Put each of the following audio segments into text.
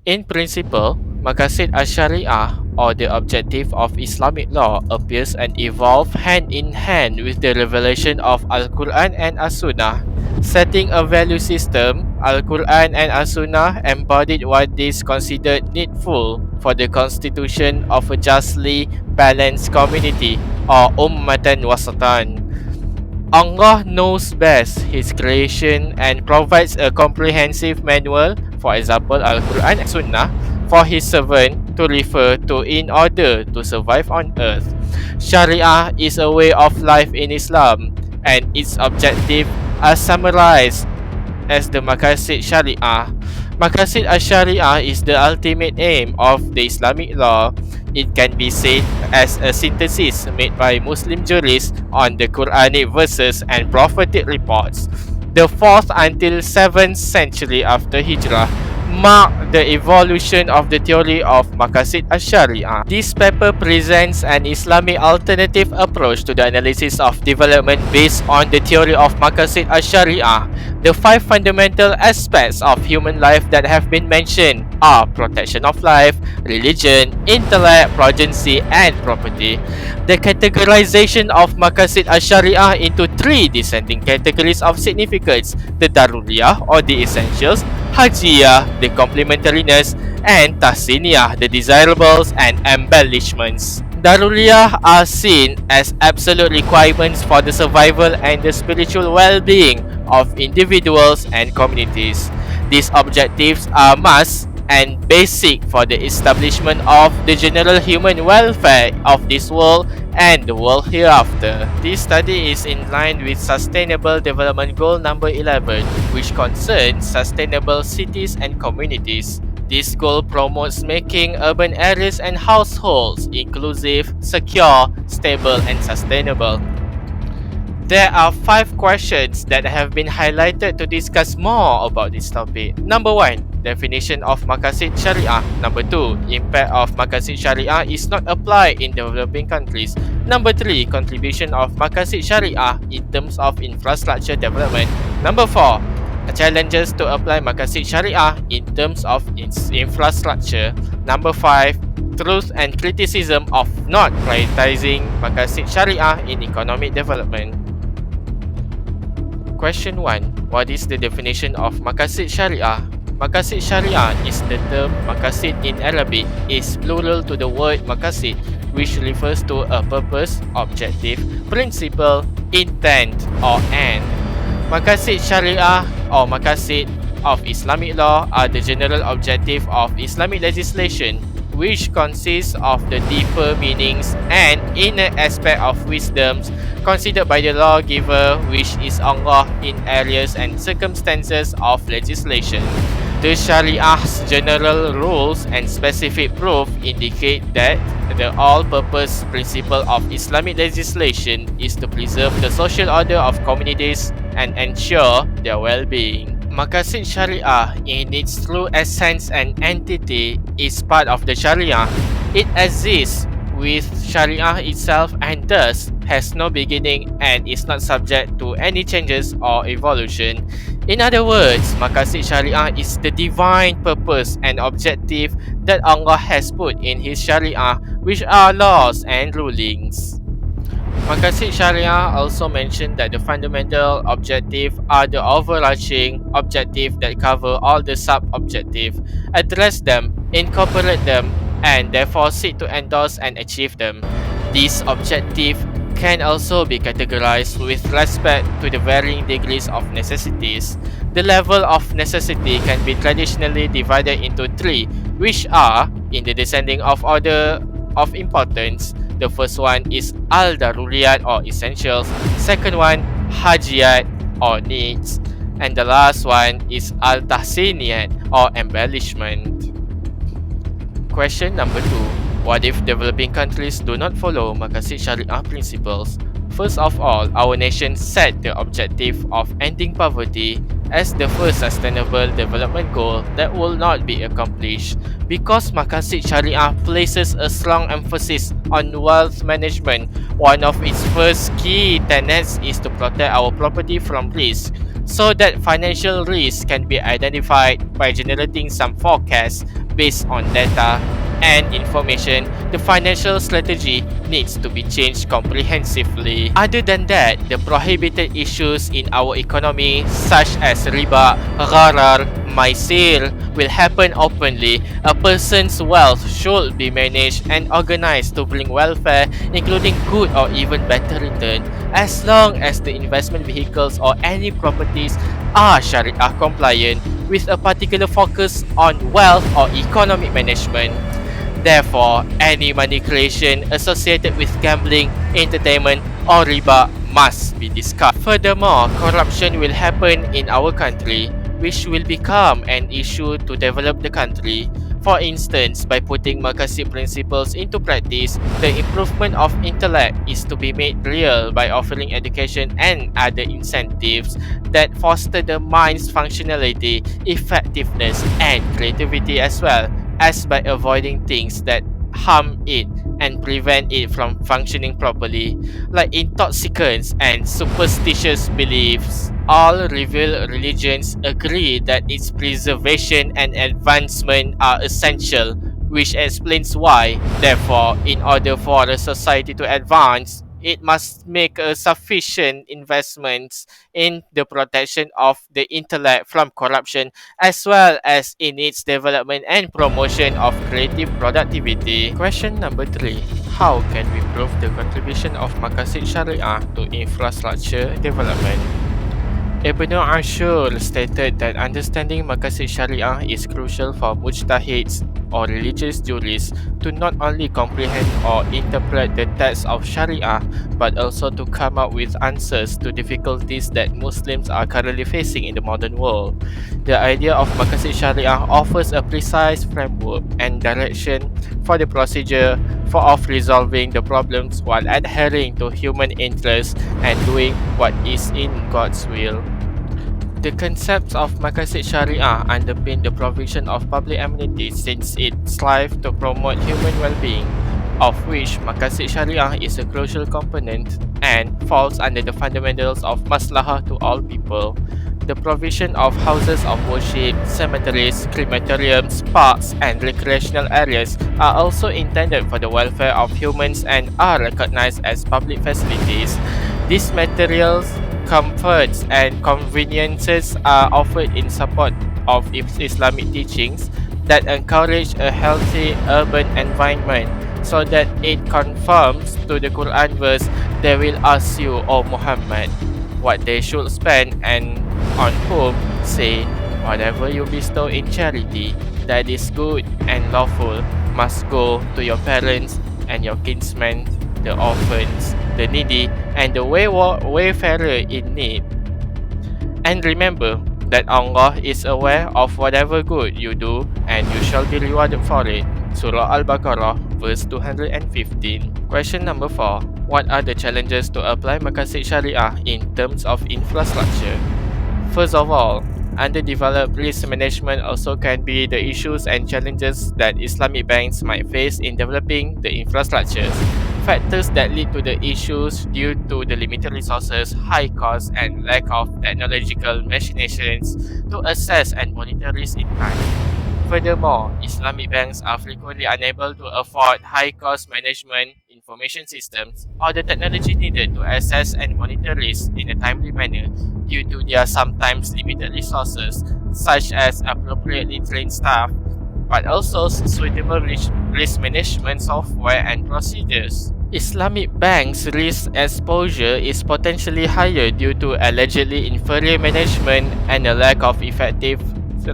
In principle, Maqasid al-Shari'ah, or the objective of Islamic law, appears and evolves hand in hand with the revelation of Al-Quran and As-Sunnah. Setting a value system, Al-Quran and As-Sunnah embodied what is considered needful for the constitution of a justly balanced community, or ummatan wasatan. Allah knows best His creation and provides a comprehensive manual, for example Al-Quran and Sunnah, for His servant to refer to in order to survive on earth. Sharia is a way of life in Islam, and its objective are summarized as the Maqasid Shari'ah. Maqasid al-Shari'ah is the ultimate aim of the Islamic law. It can be said as a synthesis made by Muslim jurists on the Quranic verses and prophetic reports. The 4th until 7th century after Hijrah marked the evolution of the theory of Maqasid al-Shari'ah. This paper presents an Islamic alternative approach to the analysis of development based on the theory of Maqasid al-Shari'ah. The 5 fundamental aspects of human life that have been mentioned are protection of life, religion, intellect, progeny, and property. The categorization of Maqasid al-Shari'ah into 3 descending categories of significance: the Daruriyah, or the essentials, Hajiyah, the complementariness, and Tahsiniyah, the desirables and embellishments. Daruriyah are seen as absolute requirements for the survival and the spiritual well-being of individuals and communities. These objectives are must and basic for the establishment of the general human welfare of this world and the world hereafter. This study is in line with Sustainable Development Goal number 11, which concerns sustainable cities and communities. This goal promotes making urban areas and households inclusive, secure, stable, and sustainable. There are 5 questions that have been highlighted to discuss more about this topic. Number 1. Definition of Maqasid Shari'ah. Number 2. Impact of Maqasid Shari'ah is not applied in developing countries. Number 3. Contribution of Maqasid Shari'ah in terms of infrastructure development. Number 4. Challenges to apply Maqasid Shari'ah in terms of its infrastructure. Number 5. Truth and criticism of not prioritizing Maqasid Shari'ah in economic development. Question 1. What is the definition of Maqasid Shari'ah? Maqasid Shari'ah is the term Maqasid in Arabic is plural to the word Maqasid, which refers to a purpose, objective, principle, intent, or end. Maqasid Shari'ah or Maqasid of Islamic law are the general objective of Islamic legislation, which consists of the deeper meanings and inner aspect of wisdoms considered by the lawgiver, which is Allah, in areas and circumstances of legislation. The Shari'ah's general rules and specific proof indicate that the all-purpose principle of Islamic legislation is to preserve the social order of communities and ensure their well-being. Maqasid Shari'ah, in its true essence and entity, is part of the Sharia. It exists with Sharia itself and thus has no beginning and is not subject to any changes or evolution. In other words, Maqasid Shari'ah is the divine purpose and objective that Allah has put in His Sharia, which are laws and rulings. Maqasid Shari'ah also mentioned that the fundamental objective are the overarching objective that cover all the sub-objective, address them, incorporate them, and therefore seek to endorse and achieve them. These objectives can also be categorized with respect to the varying degrees of necessities. The level of necessity can be traditionally divided into 3, which are, in the descending of order of importance. The first one is al-daruriyat or essentials, second one hajiyat or needs, and the last one is al-tahsiniyat or embellishment. Question number 2. What if developing countries do not follow Maqasid Shari'ah principles? First of all, our nation set the objective of ending poverty as the first sustainable development goal that will not be accomplished because Maqasid Shari'ah places a strong emphasis on wealth management. One of its first key tenets is to protect our property from risk, so that financial risk can be identified by generating some forecasts based on data and information, the financial strategy needs to be changed comprehensively. Other than that, the prohibited issues in our economy such as riba, gharar, maisir will happen openly. A person's wealth should be managed and organized to bring welfare, including good or even better return, as long as the investment vehicles or any properties are Shari'ah compliant with a particular focus on wealth or economic management. Therefore, any money creation associated with gambling, entertainment, or riba must be discussed. Furthermore, corruption will happen in our country, which will become an issue to develop the country. For instance, by putting Maqasid principles into practice, the improvement of intellect is to be made real by offering education and other incentives that foster the mind's functionality, effectiveness, and creativity as well as by avoiding things that harm it and prevent it from functioning properly, like intoxicants and superstitious beliefs. All revealed religions agree that its preservation and advancement are essential, which explains why, therefore, in order for a society to advance, it must make a sufficient investments in the protection of the intellect from corruption as well as in its development and promotion of creative productivity. Question number 3. How can we prove the contribution of Maqasid Shari'ah to infrastructure development? Ibn Ashur stated that understanding Maqasid Shari'ah is crucial for mujtahids or religious jurists to not only comprehend or interpret the text of Shari'ah but also to come up with answers to difficulties that Muslims are currently facing in the modern world. The idea of Maqasid Shari'ah offers a precise framework and direction for the procedure of resolving the problems while adhering to human interests and doing what is in God's will. The concepts of Maqasid Shari'ah underpin the provision of public amenities since it strives to promote human well-being, of which Maqasid Shari'ah is a crucial component and falls under the fundamentals of maslahah to all people. The provision of houses of worship, cemeteries, crematoriums, parks, and recreational areas are also intended for the welfare of humans and are recognized as public facilities. These materials, comforts, and conveniences are offered in support of Islamic teachings that encourage a healthy urban environment so that it conforms to the Quran verse, "They will ask you, O Muhammad, what they should spend and on whom, say, whatever you bestow in charity that is good and lawful must go to your parents and your kinsmen, the orphans, the needy, and the wayfarer in need. And remember that Allah is aware of whatever good you do and you shall be rewarded for it." Surah Al-Baqarah, verse 215. Question number 4. What are the challenges to apply Maqasid Shari'ah in terms of infrastructure? First of all, underdeveloped risk management also can be the issues and challenges that Islamic banks might face in developing the infrastructures. Factors that lead to the issues due to the limited resources, high costs, and lack of technological machinations to assess and monitor risk in time. Furthermore, Islamic banks are frequently unable to afford high-cost management information systems or the technology needed to assess and monitor risk in a timely manner due to their sometimes limited resources, such as appropriately trained staff, but also suitable risk management software and procedures. Islamic banks' risk exposure is potentially higher due to allegedly inferior management and a lack of effective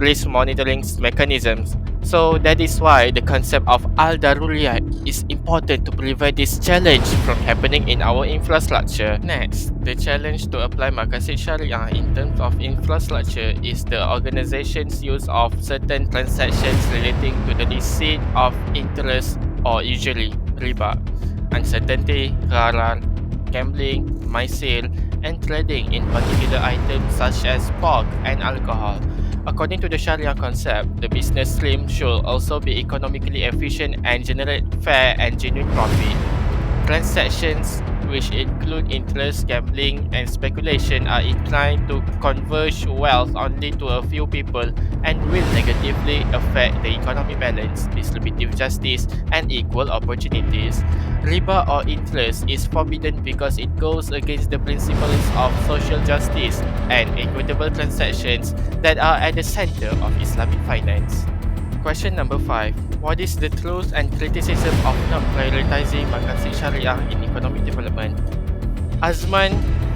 risk monitoring mechanisms. So that is why the concept of al-daruriyat is important to prevent this challenge from happening in our infrastructure. Next, the challenge to apply Maqasid Shari'ah in terms of infrastructure is the organization's use of certain transactions relating to the receipt of interest or usury, riba, uncertainty, gharar, gambling, maisir, and trading in particular items such as pork and alcohol. According to the Sharia concept, the business stream should also be economically efficient and generate fair and genuine profit. Transactions which include interest, gambling, and speculation, are inclined to converge wealth only to a few people and will negatively affect the economic balance, distributive justice, and equal opportunities. Riba or interest is forbidden because it goes against the principles of social justice and equitable transactions that are at the center of Islamic finance. Question number 5. What is the truth and criticism of not prioritizing Maqasid Shariah in economic development? Asman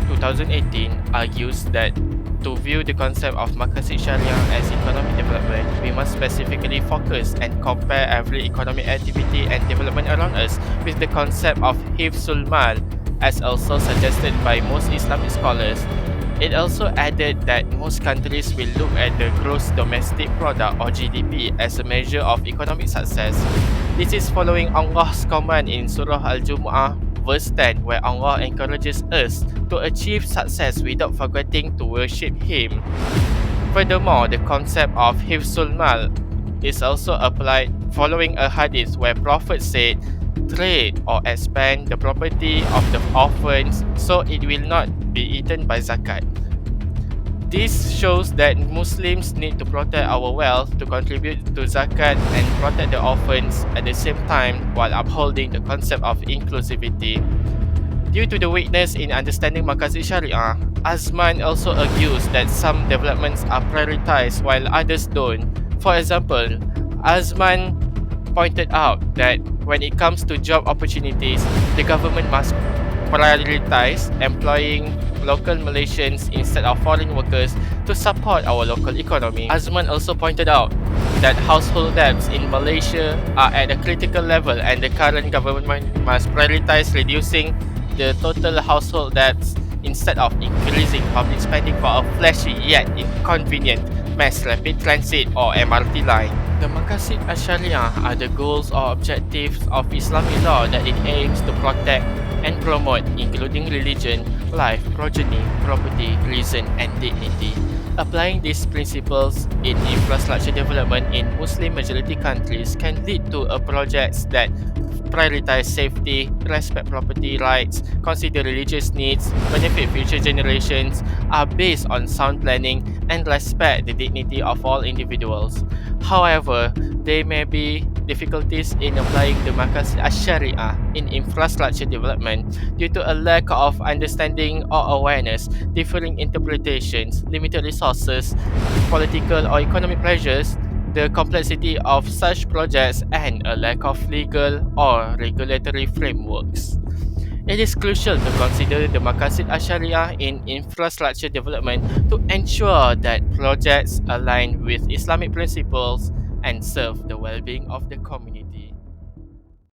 2018 argues that to view the concept of Maqasid Shariah as economic development, we must specifically focus and compare every economic activity and development around us with the concept of Hifzul Mal, as also suggested by most Islamic scholars. It also added that most countries will look at the gross domestic product or GDP as a measure of economic success. This is following Allah's command in Surah Al-Jumu'ah verse 10, where Allah encourages us to achieve success without forgetting to worship Him. Furthermore, the concept of Hifzul Mal is also applied following a hadith where Prophet said, trade or expand the property of the orphans so it will not be eaten by zakat. This shows that Muslims need to protect our wealth to contribute to zakat and protect the orphans at the same time while upholding the concept of inclusivity. Due to the weakness in understanding Maqasid Shariah, Azman also argues that some developments are prioritized while others don't. For example, Azman pointed out that when it comes to job opportunities, the government must prioritize employing local Malaysians instead of foreign workers to support our local economy. Azman also pointed out that household debts in Malaysia are at a critical level and the current government must prioritize reducing the total household debts instead of increasing public spending for a flashy yet inconvenient mass rapid transit or MRT line. The Maqasid al-Shari'ah are the goals or objectives of Islamic law that it aims to protect and promote, including religion, life, progeny, property, reason, and dignity. Applying these principles in infrastructure development in Muslim majority countries can lead to projects that prioritize safety, respect property rights, consider religious needs, benefit future generations, are based on sound planning, and respect the dignity of all individuals. However, there may be difficulties in applying the Maqasid al-Shari'ah in infrastructure development due to a lack of understanding or awareness, differing interpretations, limited resources, political or economic pressures, the complexity of such projects, and a lack of legal or regulatory frameworks. It is crucial to consider the Maqasid al-Shari'ah in infrastructure development to ensure that projects align with Islamic principles and serve the well-being of the community.